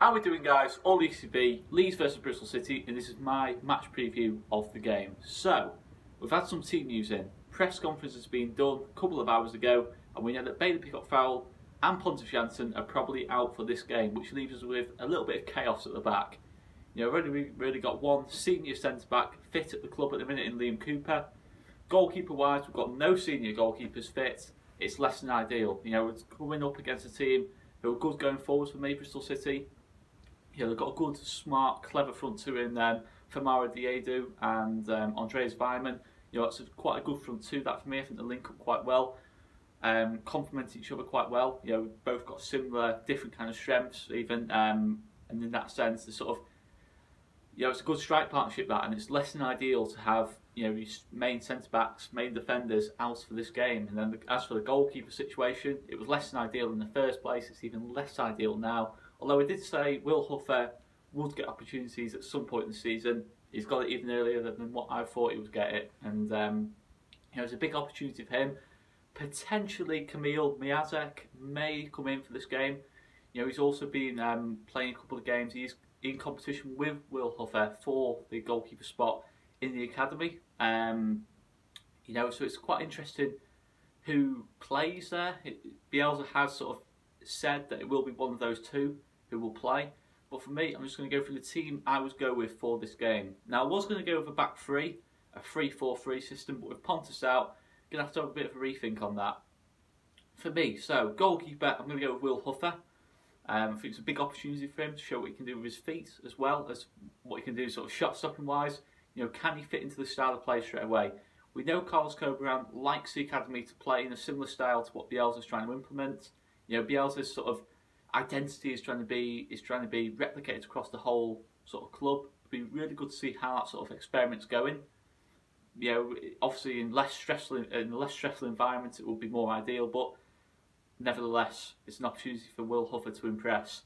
How are we doing, guys? All Leeds TV, Leeds versus Bristol City, and this is my match preview of the game. So, we've had some team news in. Press conference has been done a couple of hours ago, and we know that Bailey Pickett-Fowle and Pontus Jansson are probably out for this game, which leaves us with a little bit of chaos at the back. You know, we've really got one senior centre-back fit at the club at the minute in Liam Cooper. Goalkeeper-wise, we've got no senior goalkeepers fit. It's less than ideal. You know, it's coming up against a team who are good going forwards for me, Bristol City. You know, they've got a good, smart, clever front two in for Marriot and Andreas Wainman. You know, it's quite a good front two that for me. I think they link up quite well, complement each other quite well. You know, both got similar, different kind of strengths even, and in that sense, the sort of, you know, it's a good strike partnership that, and it's less than ideal to have, you know, your main centre backs, main defenders out for this game. And then as for the goalkeeper situation, it was less than ideal in the first place. It's even less ideal now. Although I did say Will Huffer would get opportunities at some point in the season. He's got it even earlier than what I thought he would get it, and you know, it's a big opportunity for him. Potentially Kamil Miazek may come in for this game. You know, he's also been playing a couple of games. He's in competition with Will Huffer for the goalkeeper spot in the academy. You know, so it's quite interesting who plays there. Bielsa has sort of said that it will be one of those two who will play. But for me, I'm just going to go through the team I would go with for this game. Now, I was going to go with a back three, a 3-4-3 system, but with Pontus out, I'm going to have a bit of a rethink on that. For me, so goalkeeper, I'm going to go with Will Huffer. I think it's a big opportunity for him to show what he can do with his feet, as well as what he can do sort of shot stopping wise. You know, can he fit into the style of play straight away? We know Carlos Cobran likes the academy to play in a similar style to what Bielsa's trying to implement. You know, Bielsa's sort of identity is trying to be replicated across the whole sort of club. It'd be really good to see how that sort of experiment's going. You know, obviously in less stressful environments it would be more ideal, but nevertheless, it's an opportunity for Will Huffer to impress.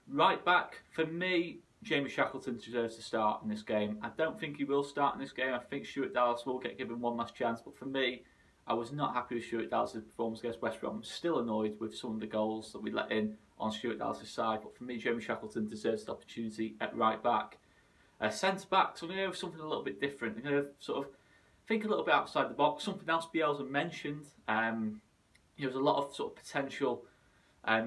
Right back, for me, Jamie Shackleton deserves to start in this game. I don't think he will start in this game. I think Stuart Dallas will get given one last chance, but for me, I was not happy with Stuart Dallas' performance against West Brom. I'm still annoyed with some of the goals that we let in on Stuart Dallas' side, but for me, Jamie Shackleton deserves the opportunity at right back. Centre back, so I'm going to go with something a little bit different. I'm going to sort of think a little bit outside the box. Something else Bielsa mentioned. There's a lot of sort of potential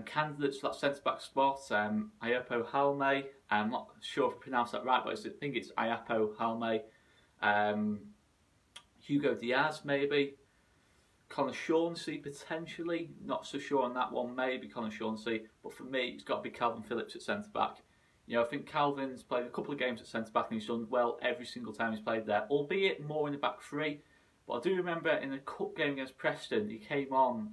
candidates for that centre back spot. Ayapo Halme. I'm not sure if I pronounced that right, but I think it's Ayapo Halme. Hugo Diaz, maybe. Conor Shaughnessy potentially, not so sure on that one, maybe Conor Shaughnessy, but for me it's got to be Calvin Phillips at centre back. You know, I think Calvin's played a couple of games at centre back and he's done well every single time he's played there, albeit more in the back three. But I do remember in the cup game against Preston, he came on,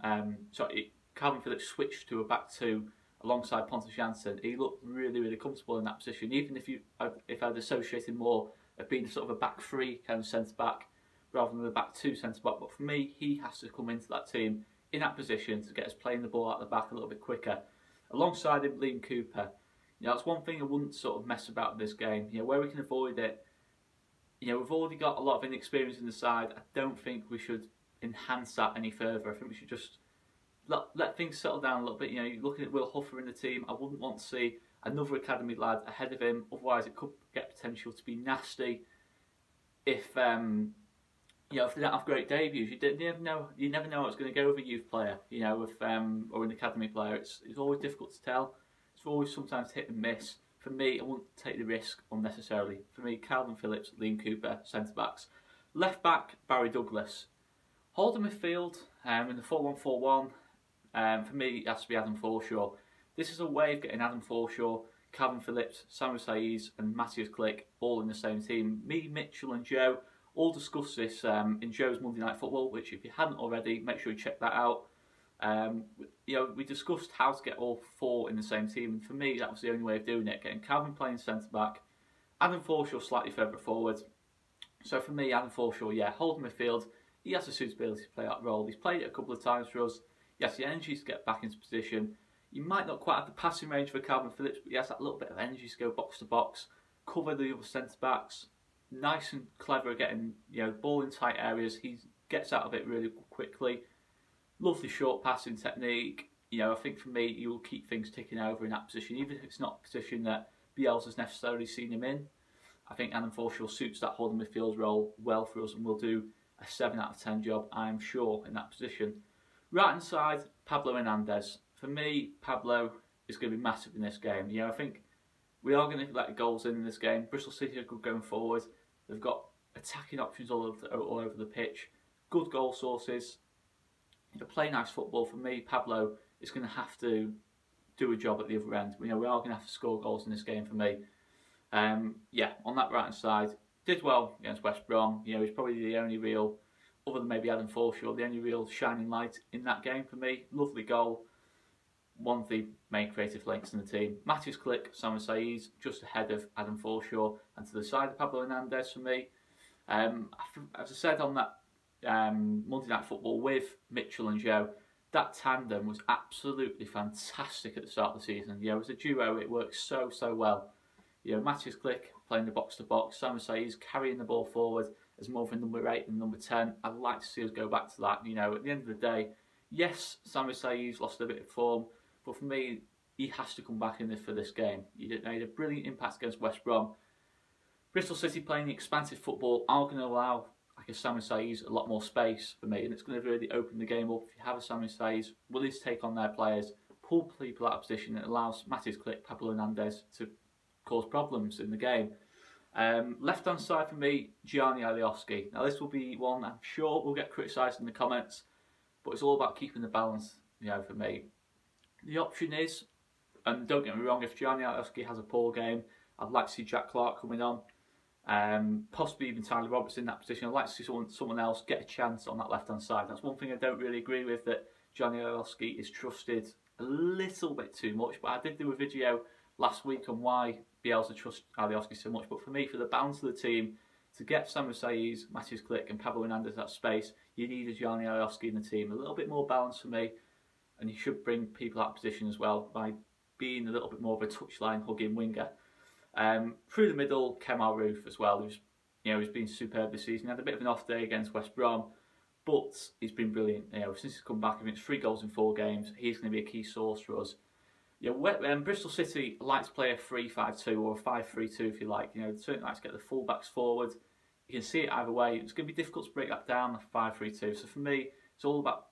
Calvin Phillips switched to a back two alongside Pontus Jansson. He looked really, really comfortable in that position, even if I'd associated more of being sort of a back three kind of centre back, rather than the back two centre back. But for me, he has to come into that team in that position to get us playing the ball out the back a little bit quicker. Alongside him, Liam Cooper. You know, that's one thing I wouldn't sort of mess about in this game. You know, where we can avoid it. You know, we've already got a lot of inexperience in the side. I don't think we should enhance that any further. I think we should just let things settle down a little bit. You know, you're looking at Will Huffer in the team. I wouldn't want to see another academy lad ahead of him. Otherwise, it could get potential to be nasty if you know, if they don't have great debuts. You never know what's going to go with a youth player, you know, or an academy player. It's always difficult to tell. It's always sometimes hit and miss. For me, I wouldn't take the risk unnecessarily. For me, Calvin Phillips, Liam Cooper, centre backs. Left back, Barry Douglas. Holding midfield in the 4-1-4-1. For me, it has to be Adam Forshaw. This is a way of getting Adam Forshaw, Calvin Phillips, Samuel Saiz, and Matthias Click all in the same team. Me, Mitchell, and Joe all discussed this in Joe's Monday Night Football, which if you hadn't already, make sure you check that out. You know, we discussed how to get all four in the same team, and for me, that was the only way of doing it. Getting Calvin playing centre back, Adam Forshaw slightly further forward. So for me, Adam Forshaw, yeah, holding midfield. He has the suitability to play that role. He's played it a couple of times for us. He has the energy to get back into position. You might not quite have the passing range for Calvin Phillips, but he has that little bit of energy to go box to box, cover the other centre backs. Nice and clever at getting, you know, ball in tight areas. He gets out of it really quickly. Lovely short passing technique. You know, I think for me, he will keep things ticking over in that position, even if it's not a position that Bielsa's necessarily seen him in. I think Adam Forshaw suits that holding midfield role well for us and will do a 7 out of 10 job, I'm sure, in that position. Right hand side, Pablo Hernandez. For me, Pablo is going to be massive in this game. You know, I think we are going to let goals in this game. Bristol City are good going forward. They've got attacking options all over the pitch. Good goal sources. To play nice football, for me, Pablo is going to have to do a job at the other end. You know, we are going to have to score goals in this game for me. Yeah, on that right hand side, did well against West Brom. You know, he's probably the only real, other than maybe Adam Forshaw, the only real shining light in that game for me. Lovely goal. One of the main creative links in the team. Matthew's click, Samuel Saiz, just ahead of Adam Forshaw, and to the side of Pablo Hernandez for me. As I said on that Monday Night Football with Mitchell and Joe, that tandem was absolutely fantastic at the start of the season. You know, as a duo, it works so well. You know, Matthew's click, playing the box to box, Samuel Saiz carrying the ball forward as more of a number 8 than number 10. I'd like to see us go back to that. You know, at the end of the day, yes, Samuel Saiz lost a bit of form, but for me, he has to come back in this for this game. He made a brilliant impact against West Brom. Bristol City playing the expansive football are going to allow, like a Samuel Saiz, a lot more space for me, and it's going to really open the game up. If you have a Samuel Saiz willing to take on their players, pull people out of position, and it allows Matthew's click, Pablo Hernandez to cause problems in the game. Left hand side for me, Gianni Alioski. Now this will be one I'm sure will get criticised in the comments, but it's all about keeping the balance, you know, for me. The option is, and don't get me wrong, if Gianni Alioski has a poor game, I'd like to see Jack Clark coming on. Possibly even Tyler Roberts in that position. I'd like to see someone else get a chance on that left hand side. That's one thing I don't really agree with, that Gianni Alioski is trusted a little bit too much, but I did do a video last week on why Bielsa trusts Alioski so much. But for me, for the balance of the team, to get Samuel Saiz, Matthew's click and Pablo Hernandez that space, you need a Gianni Alioski in the team. A little bit more balance for me, and he should bring people out of position as well by being a little bit more of a touchline hugging winger. Through the middle, Kemal Roof as well, who's, you know, he's been superb this season. He had a bit of an off day against West Brom, but he's been brilliant. You know, since he's come back, I think it's 3 goals in 4 games. He's going to be a key source for us. You know, Bristol City like to play a 3-5-2 or a 5-3-2 if you like. You know, they certainly like to get the full-backs forward. You can see it either way. It's going to be difficult to break that down, the 5-3-2. So for me, it's all about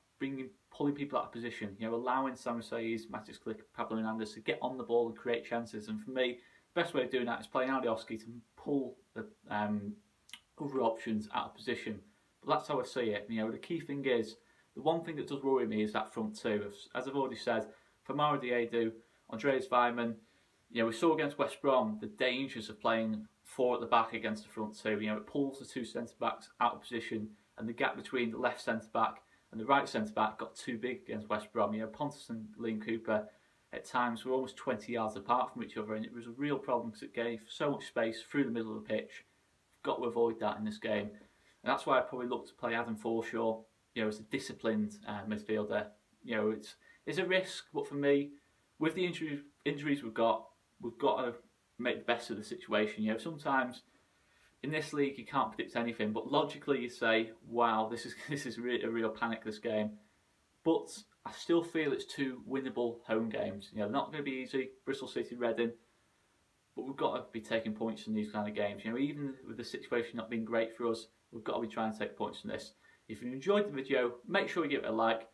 pulling people out of position. You know, allowing Samuel Saiz, Matthew's click, Pablo Hernandez to get on the ball and create chances. And for me, the best way of doing that is playing Alioski to pull the other options out of position. But that's how I see it. You know, the key thing is, the one thing that does worry me is that front two. As I've already said, Famara Diédhiou, Andreas Wainman, you know, we saw against West Brom the dangers of playing 4 at the back against the front two. You know, it pulls the 2 centre-backs out of position, and the gap between the left centre-back and the right centre-back got too big against West Brom. You know, Pontus and Liam Cooper at times were almost 20 yards apart from each other, and it was a real problem because it gave so much space through the middle of the pitch. We've got to avoid that in this game, and that's why I probably look to play Adam Forshaw, you know, as a disciplined midfielder. You know, it's a risk, but for me, with the injuries we've got to make the best of the situation. You know, sometimes in this league you can't predict anything, but logically you say, wow, this is really a real panic, this game. But I still feel it's 2 winnable home games. You know, they're not going to be easy. Bristol City, Reading, but we've got to be taking points in these kind of games. You know, even with the situation not being great for us, we've got to be trying to take points in this. If you enjoyed the video, make sure you give it a like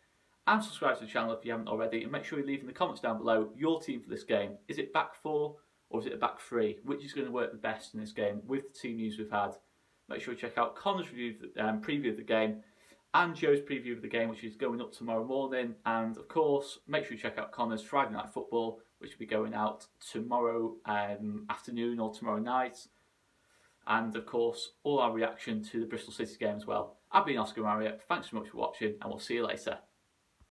and subscribe to the channel if you haven't already, and make sure you leave in the comments down below your team for this game. Is it back 4 or is it a back 3? Which is going to work the best in this game with the team news we've had? Make sure you check out Conor's preview of the game and Joe's preview of the game, which is going up tomorrow morning. And of course, make sure you check out Conor's Friday Night Football, which will be going out tomorrow afternoon or tomorrow night. And of course, all our reaction to the Bristol City game as well. I've been Oscar Marriott. Thanks so much for watching, and we'll see you later.